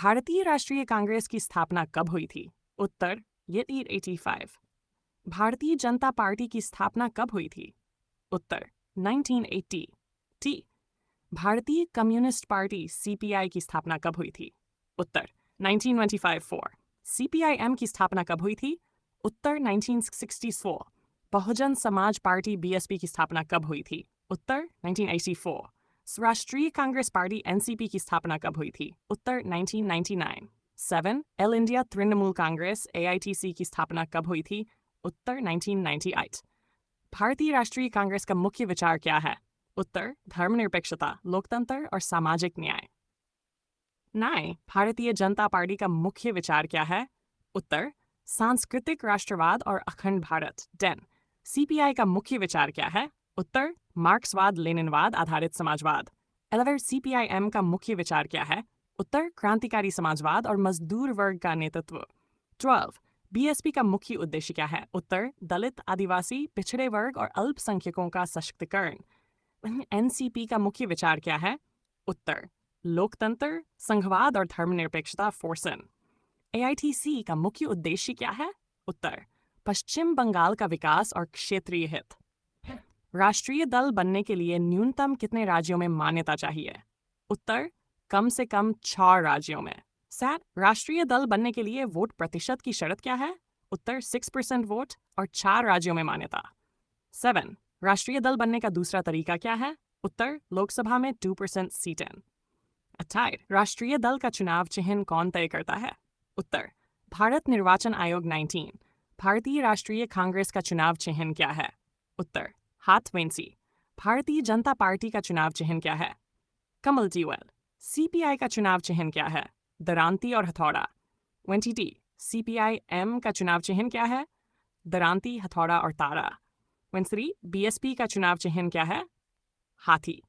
भारतीय राष्ट्रीय कांग्रेस की स्थापना कब हुई थी? उत्तर 1885। भारतीय जनता पार्टी की स्थापना कब हुई थी? उत्तर 1980। टी। भारतीय कम्युनिस्ट पार्टी सीपीआई की स्थापना कब हुई थी? उत्तर 1925-4। सीपीआईएम की स्थापना कब हुई थी? उत्तर 1964। बहुजन समाज पार्टी बीएसपी की स्थापना कब हुई थी? उत्तर 1984। राष्ट्रीय कांग्रेस पार्टी एनसीपी की स्थापना कब हुई थी? उत्तर 1999। 7 all India Trinamool Congress AITC की स्थापना कब हुई थी? उत्तर 1998। भारतीय राष्ट्रीय कांग्रेस का मुख्य विचार क्या है? उत्तर धर्मनिरपेक्षता, लोकतंत्र और सामाजिक न्याय। 9 भारतीय जनता पार्टी का मुख्य विचार क्या है? उत्तर सांस्कृतिक राष्ट्रवाद और अखंड भारत। 10 सीपीआई का मुख्य विचार क्या है? उत्तर मार्क्सवाद लेनिनवाद आधारित समाजवाद। 11 सीपीआईएम का मुख्य विचार क्या है? उत्तर क्रांतिकारी समाजवाद और मजदूर वर्ग का नेतृत्व। 12 बीएसपी का मुख्य उद्देश्य क्या है? उत्तर दलित, आदिवासी, पिछड़े वर्ग और अल्पसंख्यकों का सशक्तिकरण। एनसीपी का मुख्य विचार क्या है? उत्तर लोकतंत्र, संघवाद और धर्मनिरपेक्षता। 4 एआईटीसी का मुख्य उद्देश्य क्या है? उत्तर पश्चिम बंगाल का विकास और क्षेत्रीय हित। राष्ट्रीय दल बनने के लिए न्यूनतम कितने राज्यों में मान्यता चाहिए? उत्तर कम से कम 6 राज्यों में। 7 राष्ट्रीय दल बनने के लिए वोट प्रतिशत की शर्त क्या है? उत्तर 6% वोट और 4 राज्यों में मान्यता। 7 राष्ट्रीय दल बनने का दूसरा तरीका क्या है? उत्तर लोकसभा में 2% सीटें। 28 राष्ट्रीय दल का चुनाव चिन्ह कौन तय करता है? उत्तर भारत निर्वाचन आयोग। 19 भारतीय राष्ट्रीय कांग्रेस का चुनाव चिन्ह क्या है? उत्तर हाथवेंसी। भारतीय जनता पार्टी का चुनाव चिन्ह क्या है? कमल ट्यूबवेल। सीपीआई का चुनाव चिन्ह क्या है? दरांती और हथौड़ा। 20 सीपीआईएम का चुनाव चिन्ह क्या है? दरांती, हथौड़ा और तारा। 23 बीएसपी का चुनाव चिन्ह क्या है? हाथी।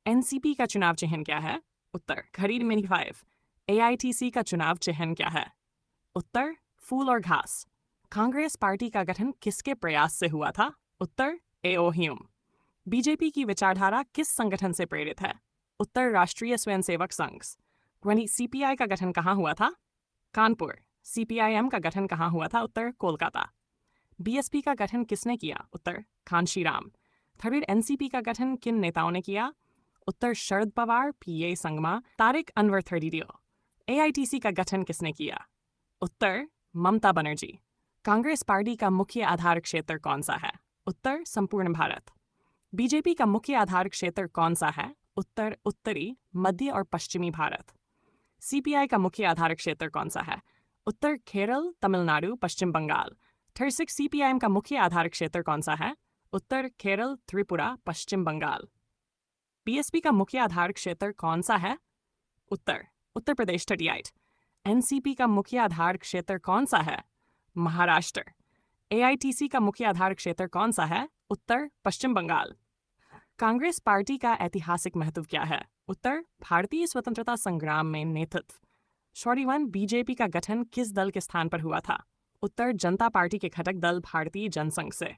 एनसीपी का चुनाव चिन्ह क्या है? उत्तर घड़ी। 5 एआईटीसी का चुनाव चिन्ह क्या है? उत्तर फूल और घास। कांग्रेस पार्टी का गठन किसके प्रयास से हुआ था? उत्तर एओ ह्यूम। बीजेपी की विचारधारा किस संगठन से प्रेरित है? उत्तर राष्ट्रीय स्वयंसेवक संघ। 20 सीपीआई का गठन कहाँ हुआ था? कानपुर। सीपीआईएम का गठन कहाँ हुआ था? उत्तर कोलकाता। बीएसपी का गठन किसने किया? उत्तर कांशीराम। 3 एनसीपी का गठन किन नेताओं ने किया? उत्तर शरद पवार, पीए संगमा, तारिक अनवर 30 एआईटीसी का गठन किसने किया? उत्तर ममता बनर्जी। कांग्रेस पार्टी का मुख्य आधार क्षेत्र कौन सा है? उत्तर संपूर्ण भारत। बीजेपी का मुख्य आधार क्षेत्र कौन सा है? उत्तर उत्तरी, मध्य और पश्चिमी भारत। सीपीआई का मुख्य आधार क्षेत्र कौन सा है? उत्तर केरल, तमिलनाडु, पश्चिम बंगाल। 36 सीपीआईएम का मुख्य आधार क्षेत्र कौन सा है? उत्तर केरल, त्रिपुरा, पश्चिम बंगाल। बीएसपी का मुख्य आधार क्षेत्र कौन सा है? उत्तर उत्तर प्रदेश 38। एनसीपी का मुख्य आधार क्षेत्र कौन सा है? महाराष्ट्र। एआईटीसी का मुख्य आधार क्षेत्र कौन सा है? उत्तर पश्चिम बंगाल। कांग्रेस पार्टी का ऐतिहासिक महत्व क्या है? उत्तर भारतीय स्वतंत्रता संग्राम में नेतृत्व। 41 बीजेपी का गठन किस दल के स्थान पर हुआ था? उत्तर जनता पार्टी के घटक दल भारतीय जनसंघ से।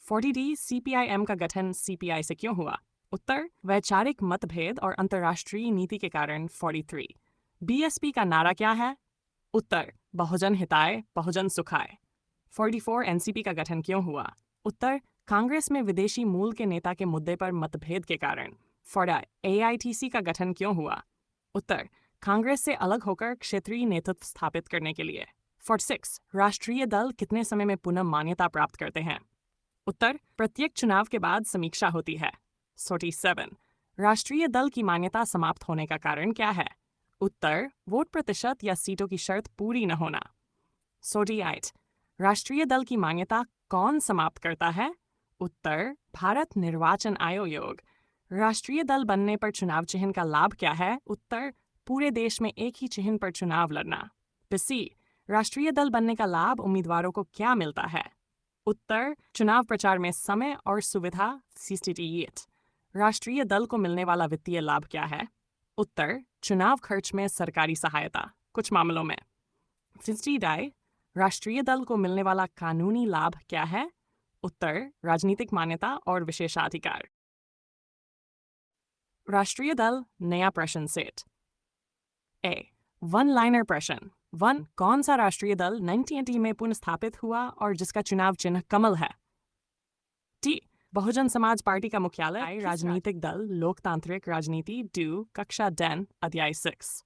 40 सीपीआईएम का गठन सीपीआई से क्यों हुआ? उत्तर वैचारिक मतभेद और अंतर्राष्ट्रीय नीति के कारण। 43 बीएसपी का नारा क्या है? उत्तर बहुजन हिताय, बहुजन सुखाय। 44 एनसीपी का गठन क्यों हुआ? उत्तर कांग्रेस में विदेशी मूल के नेता के मुद्दे पर मतभेद के कारण। 45 एआईटीसी का गठन क्यों हुआ? उत्तर कांग्रेस से अलग होकर क्षेत्रीय नेतृत्व स्थापित करने के लिए। 46 राष्ट्रीय दल कितने समय में पुनः मान्यता प्राप्त करते हैं? उत्तर प्रत्येक चुनाव के बाद समीक्षा होती है। 47 राष्ट्रीय दल की मान्यता समाप्त होने का कारण क्या है? उत्तर वोट प्रतिशत या सीटों की शर्त पूरी न होना। 48 राष्ट्रीय दल की मान्यता कौन समाप्त करता है? उत्तर भारत निर्वाचन आयोग। राष्ट्रीय दल बनने पर चुनाव चिन्ह का लाभ क्या है? उत्तर पूरे देश में एक ही चिन्ह पर चुनाव लड़ना। सी राष्ट्रीय दल बनने का लाभ उम्मीदवारों को क्या मिलता है? उत्तर चुनाव प्रचार में समय और सुविधा। 68 राष्ट्रीय दल को मिलने वाला वित्तीय लाभ क्या है? उत्तर चुनाव खर्च में सरकारी सहायता कुछ मामलों में। 50 राष्ट्रीय दल को मिलने वाला कानूनी लाभ क्या है? उत्तर राजनीतिक मान्यता और विशेषाधिकार। राष्ट्रीय दल नया प्रश्न सेट। ए वन लाइनर प्रश्न। 1. कौन सा राष्ट्रीय दल 1980 में पुनर्स्थापित हुआ और जिसका चुनाव चिन्ह कमल है? टी. बहुजन समाज पार्टी का मुख्यालय राजनीतिक दल लोकतांत्रिक राजनीति 2 कक्षा 10 अध्याय 6।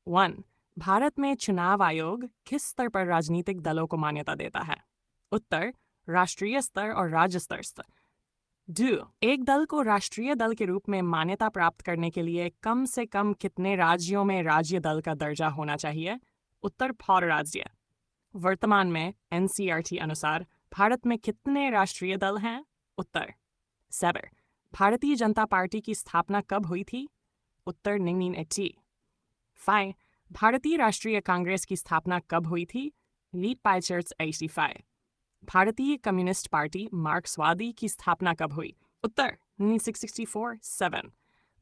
1. भारत में चुनाव आयोग किस स्तर पर राजनीतिक दलों को मान्यता देता है? उत्तर राष्ट्रीय स्तर और राज्य स्तर। 2. एक दल को राष्ट्रीय दल के रूप में मान्यता प्राप्त करने के लिए कम से कम कितने राज्यों में राज्य दल का दर्जा होना चाहिए? उत्तर 4 राज्य। वर्तमान में एनसीईआरटी अनुसार भारत में कितने राष्ट्रीय दल हैं? उत्तर 7। भारतीय जनता पार्टी की स्थापना कब हुई थी? उत्तर 1980। 5. भारतीय राष्ट्रीय कांग्रेस की स्थापना कब हुई थी? Lead pie charts 85। भारतीय कम्युनिस्ट पार्टी मार्क्सवादी की स्थापना कब हुई? उत्तर 1964 7।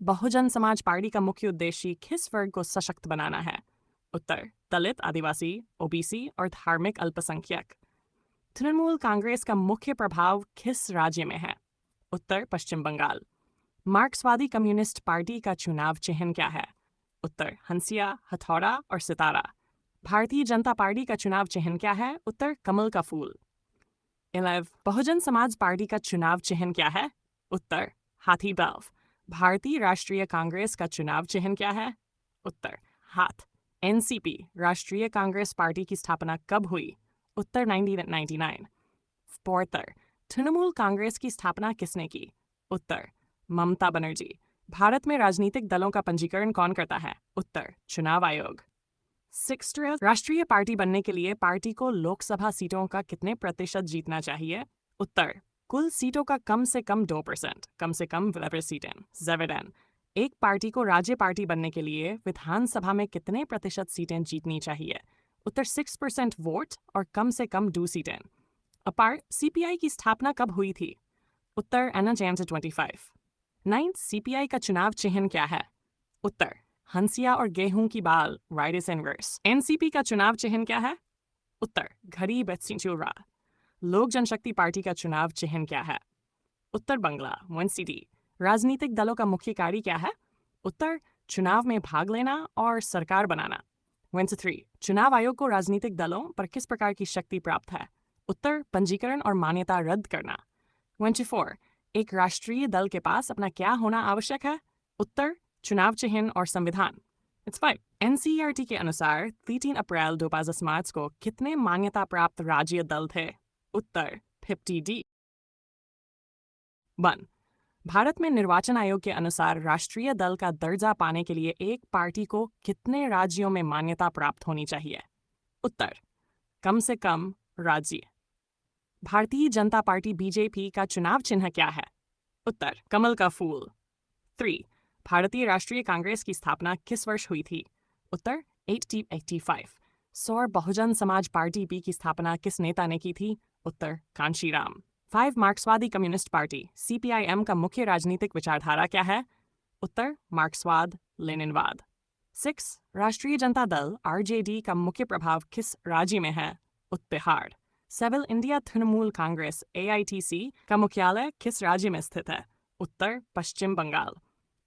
बहुजन समाज पार्टी का मुख्य उद्देश्य किस वर्ग को सशक्त बनाना है? उत्तर दलित, आदिवासी, ओबीसी और धार्मिक अल्पसंख्यक। तृणमूल कांग्रेस का मुख्य प्रभाव किस राज्य में है? उत्तर पश्चिम बंगाल। मार्क्सवादी कम्युनिस्ट पार्टी का चुनाव चिन्ह क्या है? उत्तर हंसिया, हथौड़ा और सितारा। भारतीय जनता पार्टी का चुनाव चिन्ह क्या है? उत्तर कमल का फूल। 11. बहुजन समाज पार्टी का चुनाव चिन्ह क्या है? उत्तर हाथी बल्ब। भारतीय राष्ट्रीय कांग्रेस का चुनाव चिन्ह क्या है? उत्तर हाथ। एनसीपी राष्ट्रीय कांग्रेस पार्टी की स्थापना कब हुई? उत्तर 1999। 4. तृणमूल कांग्रेस की स्थापना किसने की? उत्तर ममता बनर्जी। भारत में राजनीतिक दलों का पंजीकरण कौन करता है? उत्तर चुनाव आयोग। 6. राष्ट्रीय पार्टी बनने के लिए पार्टी को लोकसभा सीटों का कितने प्रतिशत जीतना चाहिए? उत्तर कुल सीटों का कम से कम 2%, कम से कम सीटें। 7. एक पार्टी को राज्य पार्टी बनने के लिए विधानसभा में कितने प्रतिशत सीटें जीतनी चाहिए? उत्तर 6% वोट और कम से कम 2 सीटें। अपार सीपीआई की स्थापना कब हुई थी? उत्तर एना जैन 25। 9. सीपीआई का चुनाव चिन्ह क्या है? उत्तर हंसिया और गेहूं की बाल राइडिस इनवर्स। एनसीपी का चुनाव चिन्ह क्या है? उत्तर घड़ी बेत्सिंचुरा। लोक जनशक्ति पार्टी का चुनाव चिन्ह क्या है? उत्तर बंगला 1CD। राजनीतिक दलों का मुख्य कार्य क्या है? उत्तर चुनाव में भाग लेना और सरकार बनाना। 1-3 चुनाव आयोग को राजनीतिक दलों पर किस प्रकार की शक्ति प्राप्त है? उत्तर पंजीकरण और मान्यता रद्द करना। 1-4 एक राष्ट्रीय दल के पास अपना क्या होना आवश्यक है? उत्तर चुनाव चिन्ह और संविधान। 5 एनसीईआरटी के अनुसार 13 अप्रैल 2005 को कितने मान्यता प्राप्त राज्य दल थे? उत्तर 50D। 1 भारत में निर्वाचन आयोग के अनुसार राष्ट्रीय दल का दर्जा पाने के लिए एक पार्टी को कितने राज्यों में मान्यता प्राप्त होनी चाहिए? उत्तर कम से कम राज्य। भारतीय जनता पार्टी बीजेपी का चुनाव चिन्ह क्या है? उत्तर कमल का फूल। 3 भारतीय राष्ट्रीय कांग्रेस की स्थापना किस वर्ष हुई थी? उत्तर 1885। सौर बहुजन समाज पार्टी पी की स्थापना किस नेता ने की थी? उत्तर कांशीराम। 5 मार्क्सवादी कम्युनिस्ट पार्टी सीपीआईएम का मुख्य राजनीतिक विचारधारा क्या है? उत्तर मार्क्सवाद लेनिनवाद। 6 राष्ट्रीय जनता दल आरजेडी का मुख्य प्रभाव किस राज्य में है? उत्तर बिहार। 7 इंडिया तृणमूल कांग्रेस एआईटीसी का मुख्यालय किस राज्य में स्थित है? उत्तर पश्चिम बंगाल।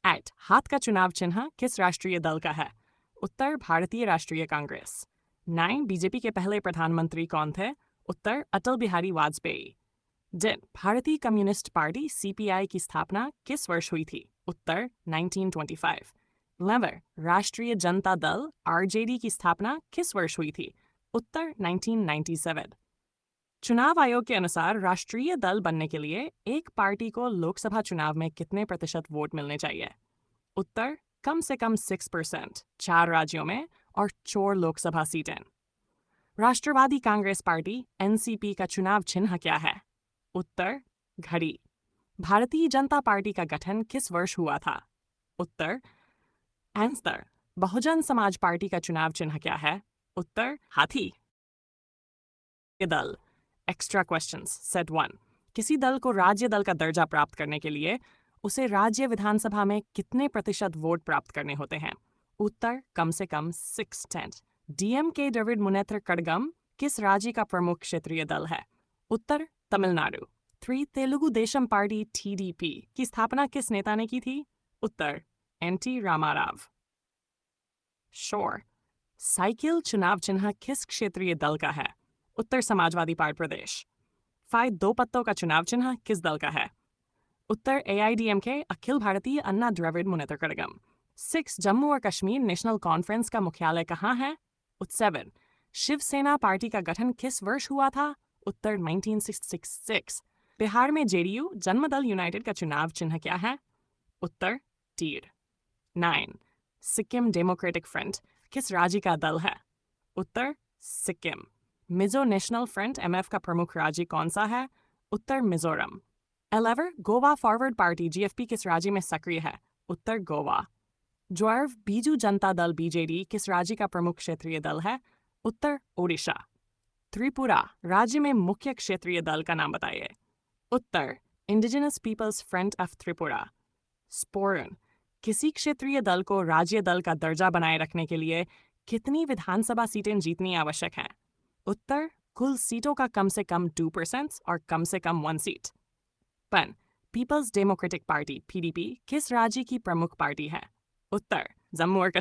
8 हाथ का चुनाव चिन्ह किस राष्ट्रीय दल का है? उत्तर भारतीय राष्ट्रीय कांग्रेस। 9 बीजेपी के पहले प्रधानमंत्री कौन थे? उत्तर अटल बिहारी वाजपेयी। 10 भारतीय कम्युनिस्ट पार्टी सीपीआई की स्थापना किस वर्ष हुई थी? उत्तर 1925। 11 राष्ट्रीय जनता दल आरजेडी की स्थापना किस वर्ष हुई थी? उत्तर 1997। चुनाव आयोग के अनुसार राष्ट्रीय दल बनने के लिए एक पार्टी को लोकसभा चुनाव में कितने प्रतिशत वोट मिलने चाहिए? उत्तर कम से कम 6%, 4 राज्यों में और 4 लोकसभा सीटें। राष्ट्रवादी कांग्रेस पार्टी एनसीपी का चुनाव चिन्ह क्या है? उत्तर घड़ी। भारतीय जनता पार्टी का गठन किस वर्ष हुआ था? उत्तर आंसर। बहुजन समाज पार्टी का चुनाव चिन्ह क्या है? उत्तर हाथी। दल एक्स्ट्रा क्वेश्चंस सेट 1 किसी दल को राज्य दल का दर्जा प्राप्त करने के लिए उसे राज्य विधानसभा में कितने प्रतिशत वोट प्राप्त करने होते हैं? उत्तर कम से कम 610। डीएमके द्रविड़ मुनेत्र कड़गम किस राज्य का प्रमुख क्षेत्रीय दल है? उत्तर तमिलनाडु। 3 तेलुगु देशम पार्टी टीडीपी की स्थापना किस नेता ने की थी? उत्तर एनटी रामाराव। 4 साइकिल चुनाव चिन्ह किस क्षेत्रीय दल का है? उत्तर समाजवादी पार्टी प्रदेश। 5 दो पत्तों का चुनाव चिन्ह किस दल का है? उत्तर AIDMK अखिल भारतीय अन्ना द्रविड़ मुनेत्र कड़गम। 6 जम्मू और कश्मीर नेशनल कॉन्फ्रेंस का मुख्यालय कहाँ है? उत्तर 7 शिवसेना पार्टी का गठन किस वर्ष हुआ था? उत्तर 1966। बिहार में JDU जनमदल यूनाइटेड का चुनाव चिन्ह क्या है? उत्तर तीर। 9 सिक्किम डेमोक्रेटिक फ्रंट किस राज्य का दल है? उत्तर Sikkim. Mizo national front MF का प्रमुख राज्य कौन सा है? उत्तर Mizoram. 11 Goa forward party GFP किस राज्य में सक्रिय है? उत्तर गोवा। 12 बीजू जनता दल BJD किस राज्य का प्रमुख क्षेत्रीय दल है? उत्तर ओडिशा। त्रिपुरा राज्य में मुख्य क्षेत्रीय दल का नाम बताइए। उत्तर indigenous peoples front of Tripura. स्पोरन किसी क्षेत्रीय दल को राज्य दल का दर्जा बनाए रखने के लिए कितनी विधानसभा सीटें जीतनी आवश्यक हैं? उत्तर कुल सीटों का कम से कम 2% और कम से कम 1 सीट। पन पीपल्स डेमोक्रेटिक पार्टी PDP किस राज्य की प्रमुख पार्टी है? उत्तर जम्मू और